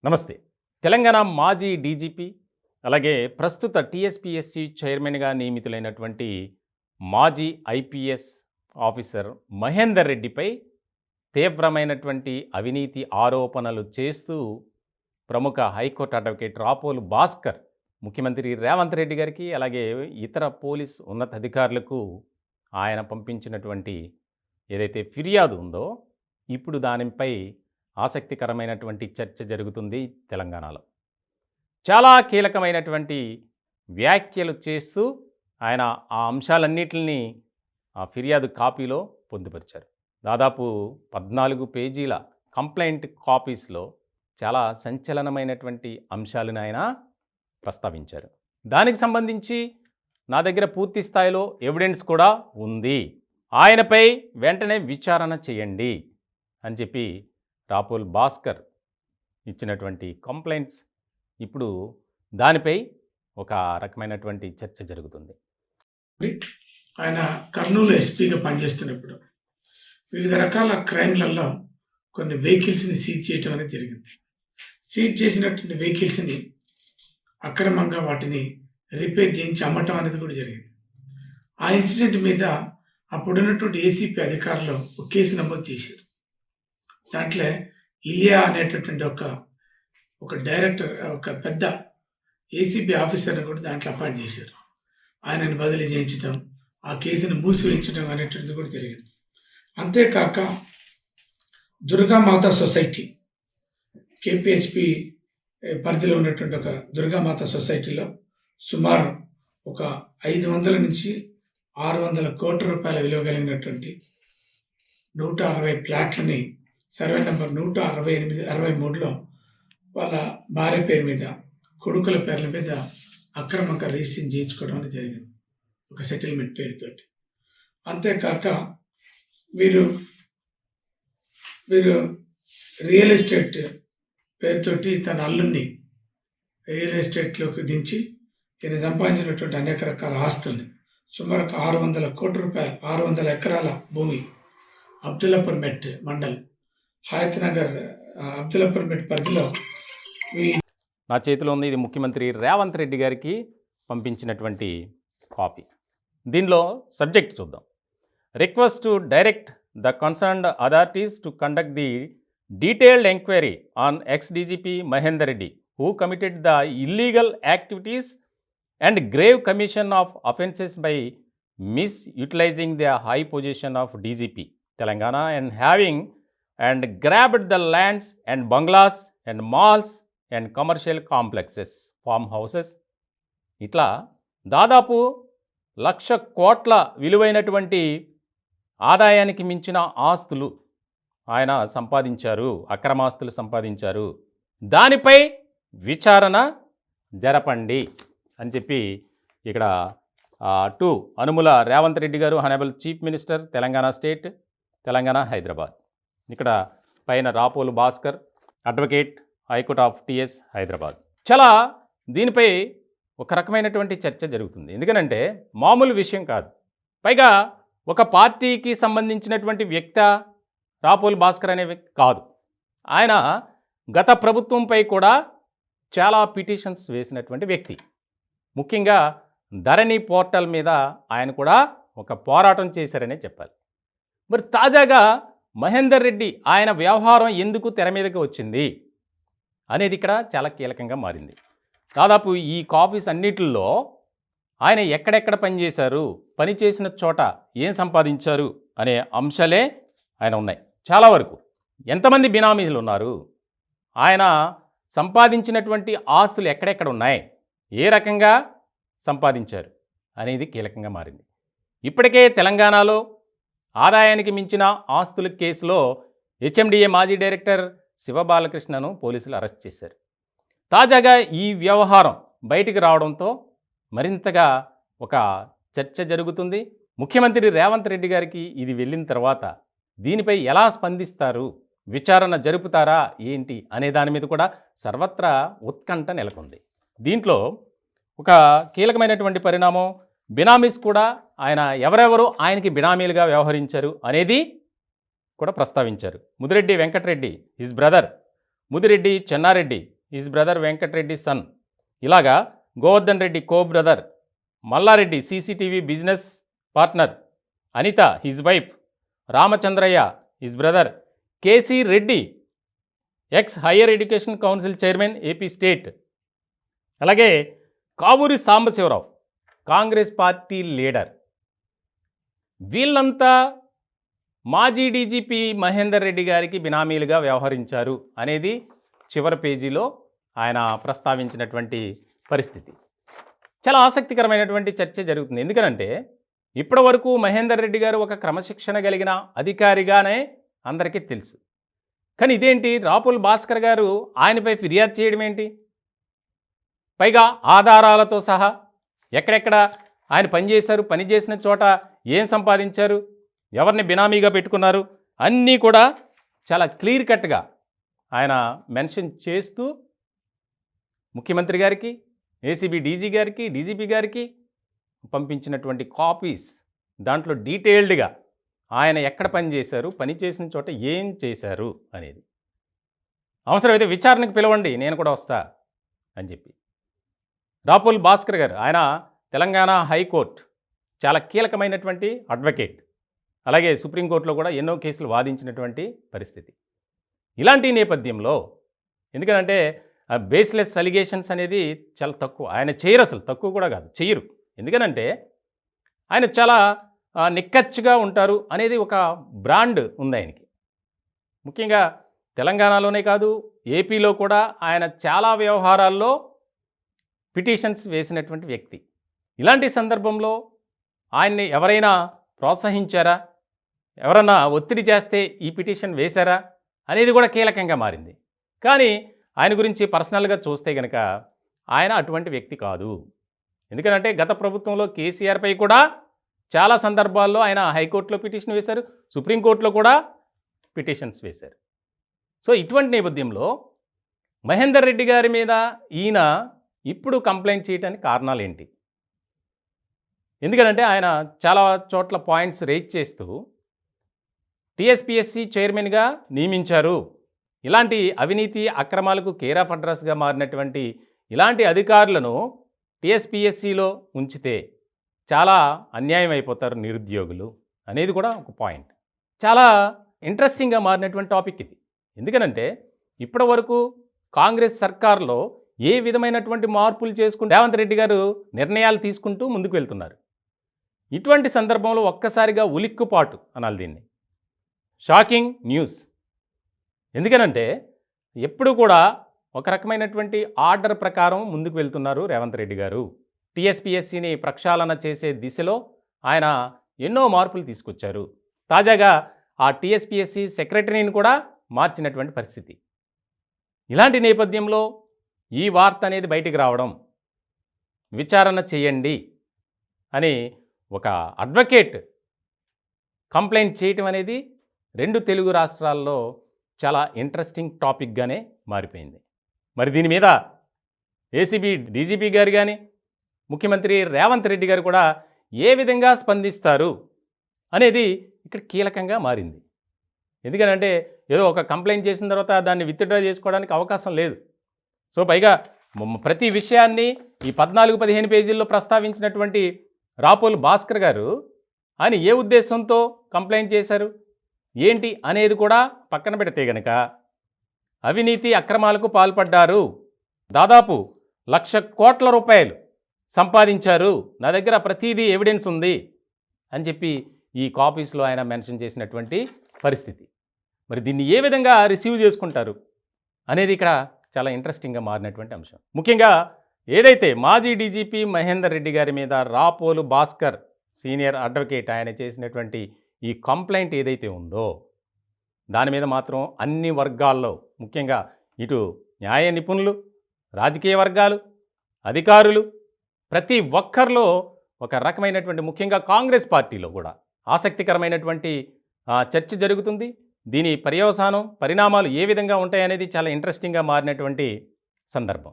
నమస్తే. తెలంగాణ మాజీ డీజీపీ అలాగే ప్రస్తుత టీఎస్పీఎస్సీ చైర్మన్గా నియమితులైనటువంటి మాజీ ఐపీఎస్ ఆఫీసర్ మహేందర్ రెడ్డిపై తీవ్రమైనటువంటి అవినీతి ఆరోపణలు చేస్తూ ప్రముఖ హైకోర్టు అడ్వకేట్ రాపోలు భాస్కర్ ముఖ్యమంత్రి రేవంత్ రెడ్డి గారికి అలాగే ఇతర పోలీస్ ఉన్నతాధికారులకు ఆయన పంపించినటువంటి ఏదైతే ఫిర్యాదు ఉందో ఇప్పుడు దానిపై ఆసక్తికరమైనటువంటి చర్చ జరుగుతుంది తెలంగాణలో. చాలా కీలకమైనటువంటి వ్యాఖ్యలు చేస్తూ ఆయన ఆ అంశాలన్నిటిని ఆ ఫిర్యాదు కాపీలో పొందుపరిచారు. దాదాపు 14 పేజీల కంప్లైంట్ కాపీస్లో చాలా సంచలనమైనటువంటి అంశాలను ఆయన ప్రస్తావించారు. దానికి సంబంధించి నా దగ్గర పూర్తి స్థాయిలో ఎవిడెన్స్ కూడా ఉంది, ఆయనపై వెంటనే విచారణ చేయండి అని చెప్పి రాపోల్ భాస్కర్ ఇచ్చినటువంటి కంప్లైంట్స్ ఇప్పుడు దానిపై ఒక రకమైనటువంటి చర్చ జరుగుతుంది. ఆయన కర్నూలు ఎస్పీగా పనిచేస్తున్నప్పుడు వివిధ రకాల క్రైమ్లలో కొన్ని వెహికల్స్ని సీజ్ చేయటం అనేది జరిగింది. సీజ్ చేసినటువంటి వెహికల్స్ని అక్రమంగా వాటిని రిపేర్ చేయించి అమ్మటం అనేది కూడా జరిగింది. ఆ ఇన్సిడెంట్ మీద అప్పుడున్నటువంటి ఏసీపీ అధికారులు ఒక కేసు నమోదు చేశారు. దాంట్లో ఇలియా అనేటటువంటి ఒక డైరెక్టర్, ఒక పెద్ద ఏసీబీ ఆఫీసర్ని కూడా దాంట్లో అపాయింట్ చేశారు. ఆయనని బదిలీ చేయించడం, ఆ కేసును మూసివేయించడం అనేటువంటిది కూడా జరిగింది. అంతేకాక దుర్గామాత సొసైటీ, కేపీహెచ్పి పరిధిలో ఉన్నటువంటి ఒక దుర్గామాత సొసైటీలో సుమారు ఒక 500 నుంచి 600 కోట్ల రూపాయల విలువ కలిగినటువంటి 160 ఫ్లాట్లని సర్వే నెంబర్ 168-63లో వాళ్ళ భార్య పేరు మీద, కొడుకుల పేర్ల మీద అక్రమంగా రిజిస్ట్రేషన్ చేయించుకోవడం అనేది జరిగింది, ఒక సెటిల్మెంట్ పేరుతోటి. అంతేకాక వీరు రియల్ ఎస్టేట్ పేరుతోటి తన అల్లుని రియల్ ఎస్టేట్లోకి దించి ఈయన సంపాదించినటువంటి అనేక రకాల ఆస్తుల్ని సుమారు 600 కోట్ల రూపాయలు, 600 ఎకరాల భూమి అబ్దుల్లాపూర్ మెట్ మండల్ హయత్ నగర్ అబ్దుల్లాపూర్ మెట్ పరిధిలో. నా చేతిలో ఉంది, ఇది ముఖ్యమంత్రి రేవంత్ రెడ్డి గారికి పంపించినటువంటి కాపీ. దీనిలో సబ్జెక్ట్ చూద్దాం. Request to direct the concerned authorities to conduct the detailed enquiry on X DGP Mahender Reddy who committed the illegal activities and grave commission of offences by misutilizing the high position of DGP Telangana and having and grabbed the lands and bungalows and malls and commercial complexes, farmhouses. ఇట్లా దాదాపు 1,00,000 కోట్ల విలువైనటువంటి ఆదాయానికి మించిన ఆస్తులు ఆయన సంపాదించారు, అక్రమాస్తులు సంపాదించారు, దానిపై విచారణ జరపండి అని చెప్పి ఇక్కడ అనుముల రేవంత్ రెడ్డి గారు, honourable chief minister Telangana state, Telangana Hyderabad. ఇక్కడ పైన Rapolu Bhaskar, advocate, high court of TS Hyderabad. చాలా దీనిపై ఒక రకమైనటువంటి చర్చ జరుగుతుంది. ఎందుకనంటే మామూలు విషయం కాదు. పైగా ఒక పార్టీకి సంబంధించినటువంటి వ్యక్తి రాపోలు భాస్కర్ అనే వ్యక్తి కాదు. ఆయన గత ప్రభుత్వంపై కూడా చాలా పిటిషన్స్ వేసినటువంటి వ్యక్తి. ముఖ్యంగా ధరణి పోర్టల్ మీద ఆయన కూడా ఒక పోరాటం చేశారనే చెప్పాలి. మరి తాజాగా మహేందర్ రెడ్డి ఆయన వ్యవహారం ఎందుకు తెర మీదకి వచ్చింది అనేది ఇక్కడ చాలా కీలకంగా మారింది. దాదాపు ఈ కాపీస్ అన్నిటిల్లో ఆయన ఎక్కడెక్కడ పనిచేశారు, పని చేసిన చోట ఏం సంపాదించారు అనే అంశాలే ఆయన ఉన్నాయి. చాలా వరకు ఎంతమంది బినామీలు ఉన్నారు, ఆయన సంపాదించినటువంటి ఆస్తులు ఎక్కడెక్కడ ఉన్నాయి, ఏ రకంగా సంపాదించారు అనేది కీలకంగా మారింది. ఇప్పటికే తెలంగాణలో ఆదాయానికి మించిన ఆస్తుల కేసులో హెచ్ఎండిఏ మాజీ డైరెక్టర్ శివబాలకృష్ణను పోలీసులు అరెస్ట్ చేశారు. తాజాగా ఈ వ్యవహారం బయటికి రావడంతో మరింతగా ఒక చర్చ జరుగుతుంది. ముఖ్యమంత్రి రేవంత్ రెడ్డి గారికి ఇది వెళ్ళిన తర్వాత దీనిపై ఎలా స్పందిస్తారు, విచారణ జరుపుతారా ఏంటి అనే దాని మీద కూడా సర్వత్రా ఉత్కంఠ నెలకొంది. దీంట్లో ఒక కీలకమైనటువంటి పరిణామం, బినామీస్ కూడా ఆయన ఎవరెవరు ఆయనకి బినామీలుగా వ్యవహరించారు అనేది కూడా ప్రస్తావించారు. Mudireddy Venkatareddy his brother, Mudireddy Chennareddy his brother Venkatareddy son. ఇలాగా Govardhan Reddy co brother, Mallareddy CCTV business partner, Anitha his wife, Ramachandraiah his brother, KC Reddy ex higher education council chairman AP state, అలాగే Kavuri Sambasivarao Congress party leader. వీళ్ళంతా మాజీ డీజీపీ మహేందర్ రెడ్డి గారికి బినామీలుగా వ్యవహరించారు అనేది చివరి పేజీలో ఆయన ప్రస్తావించినటువంటి పరిస్థితి. చాలా ఆసక్తికరమైనటువంటి చర్చ జరుగుతుంది. ఎందుకనంటే ఇప్పటి వరకు మహేందర్ రెడ్డి గారు ఒక క్రమశిక్షణ కలిగిన అధికారిగానే అందరికీ తెలుసు. కానీ ఇదేంటి, రాపుల్ భాస్కర్ గారు ఆయనపై ఫిర్యాదు చేయడం ఏంటి? పైగా ఆధారాలతో సహా ఎక్కడెక్కడ ఆయన పనిచేశారు, పనిచేసిన చోట ఏం సంపాదించారు, ఎవరిని బినామీగా పెట్టుకున్నారు, అన్నీ కూడా చాలా క్లియర్ కట్గా ఆయన మెన్షన్ చేస్తూ ముఖ్యమంత్రి గారికి, ఏసీబీ డీజీ గారికి, డీజీపీ గారికి పంపించినటువంటి కాపీస్, దాంట్లో డీటెయిల్డ్గా ఆయన ఎక్కడ పనిచేశారు, పని చేసిన చోట ఏం చేశారు అనేది. అవసరమైతే విచారణకు పిలవండి, నేను కూడా వస్తా అని చెప్పి రాపుల్ భాస్కర్ గారు, ఆయన తెలంగాణ హైకోర్టు చాలా కీలకమైనటువంటి అడ్వకేట్, అలాగే సుప్రీంకోర్టులో కూడా ఎన్నో కేసులు వాదించినటువంటి పరిస్థితి. ఇలాంటి నేపథ్యంలో ఎందుకంటే బేస్లెస్ అలిగేషన్స్ అనేది చాలా తక్కువ, ఆయన చేయరు, అసలు తక్కువ కూడా కాదు, చేయరు. ఎందుకనంటే ఆయన చాలా నిక్కచ్చిగా ఉంటారు అనేది ఒక బ్రాండ్ ఉంది ఆయనకి. ముఖ్యంగా తెలంగాణలోనే కాదు, ఏపీలో కూడా ఆయన చాలా వ్యవహారాల్లో పిటిషన్స్ వేసినటువంటి వ్యక్తి. ఇలాంటి సందర్భంలో ఆయన్ని ఎవరైనా ప్రోత్సహించారా, ఎవరన్నా ఒత్తిడి చేస్తే ఈ పిటిషన్ వేశారా అనేది కూడా కీలకంగా మారింది. కానీ ఆయన గురించి పర్సనల్గా చూస్తే కనుక ఆయన అటువంటి వ్యక్తి కాదు. ఎందుకంటే గత ప్రభుత్వంలో కేసీఆర్పై కూడా చాలా సందర్భాల్లో ఆయన హైకోర్టులో పిటిషన్ వేశారు, సుప్రీంకోర్టులో కూడా పిటిషన్స్ వేశారు. సో ఇటువంటి నేపథ్యంలో మహేందర్ రెడ్డి గారి మీద ఈయన ఇప్పుడు కంప్లైంట్ చేయడానికి కారణాలు ఏంటి? ఎందుకంటే ఆయన చాలా చోట్ల పాయింట్స్ రేజ్ చేస్తూ టీఎస్పీఎస్సీ చైర్మన్గా నియమించారు, ఇలాంటి అవినీతి అక్రమాలకు కేర్ ఆఫ్ అడ్రస్గా మారినటువంటి ఇలాంటి అధికారులను టీఎస్పీఎస్సీలో ఉంచితే చాలా అన్యాయం అయిపోతారు నిరుద్యోగులు అనేది కూడా ఒక పాయింట్. చాలా ఇంట్రెస్టింగ్గా మారినటువంటి టాపిక్ ఇది. ఎందుకనంటే ఇప్పటి వరకు కాంగ్రెస్ సర్కార్లో ఏ విధమైనటువంటి మార్పులు చేసుకుంటూ రేవంత్ రెడ్డి గారు నిర్ణయాలు తీసుకుంటూ ముందుకు వెళ్తున్నారు. ఇటువంటి సందర్భంలో ఒక్కసారిగా ఉలిక్కుపాటు అనాలి దీన్ని, షాకింగ్ న్యూస్. ఎందుకనంటే ఎప్పుడు కూడా ఒక రకమైనటువంటి ఆర్డర్ ప్రకారం ముందుకు వెళ్తున్నారు రేవంత్ రెడ్డి గారు. టీఎస్పీఎస్సీని ప్రక్షాళన చేసే దిశలో ఆయన ఎన్నో మార్పులు తీసుకొచ్చారు. తాజాగా ఆ టీఎస్పీఎస్సీ సెక్రటరీని కూడా మార్చినటువంటి పరిస్థితి. ఇలాంటి నేపథ్యంలో ఈ వార్త అనేది బయటికి రావడం, విచారణ చేయండి అని ఒక అడ్వకేట్ కంప్లైంట్ చేయటం అనేది రెండు తెలుగు రాష్ట్రాల్లో చాలా ఇంట్రెస్టింగ్ టాపిక్గానే మారిపోయింది. మరి దీని మీద ఏసీబీ డీజీపీ గారు కానీ ముఖ్యమంత్రి రేవంత్ రెడ్డి గారు కూడా ఏ విధంగా స్పందిస్తారు అనేది ఇక్కడ కీలకంగా మారింది. ఎందుకంటే ఏదో ఒక కంప్లైంట్ చేసిన తర్వాత దాన్ని విత్డ్రా చేసుకోవడానికి అవకాశం లేదు. సో పైగా ప్రతి విషయాన్ని ఈ 14-15 పేజీల్లో ప్రస్తావించినటువంటి రాపోల్ భాస్కర్ గారు ఆయన ఏ ఉద్దేశంతో కంప్లైంట్ చేశారు ఏంటి అనేది కూడా పక్కన పెడితే గనక అవినీతి అక్రమాలకు పాల్పడ్డారు, దాదాపు 1,00,000 కోట్ల రూపాయలు సంపాదించారు, నా దగ్గర ప్రతిదీ ఎవిడెన్స్ ఉంది అని చెప్పి ఈ కాపీస్లో ఆయన మెన్షన్ చేసినటువంటి పరిస్థితి. మరి దీన్ని ఏ విధంగా రిసీవ్ చేసుకుంటారు అనేది ఇక్కడ చాలా ఇంట్రెస్టింగ్గా మారినటువంటి అంశం. ముఖ్యంగా ఏదైతే మాజీ డీజీపీ మహేందర్ రెడ్డి గారి మీద రాపోలు భాస్కర్ సీనియర్ అడ్వకేట్ ఆయన చేసినటువంటి ఈ కంప్లైంట్ ఏదైతే ఉందో దాని మీద మాత్రం అన్ని వర్గాల్లో, ముఖ్యంగా ఇటు న్యాయ నిపుణులు, రాజకీయ వర్గాలు, అధికారులు, ప్రతి ఒక్కరిలో ఒక రకమైనటువంటి, ముఖ్యంగా కాంగ్రెస్ పార్టీలో కూడా ఆసక్తికరమైనటువంటి చర్చ జరుగుతుంది. దీని పర్యవసానం, పరిణామాలు ఏ విధంగా ఉంటాయనేది చాలా ఇంట్రెస్టింగ్గా మారినటువంటి సందర్భం.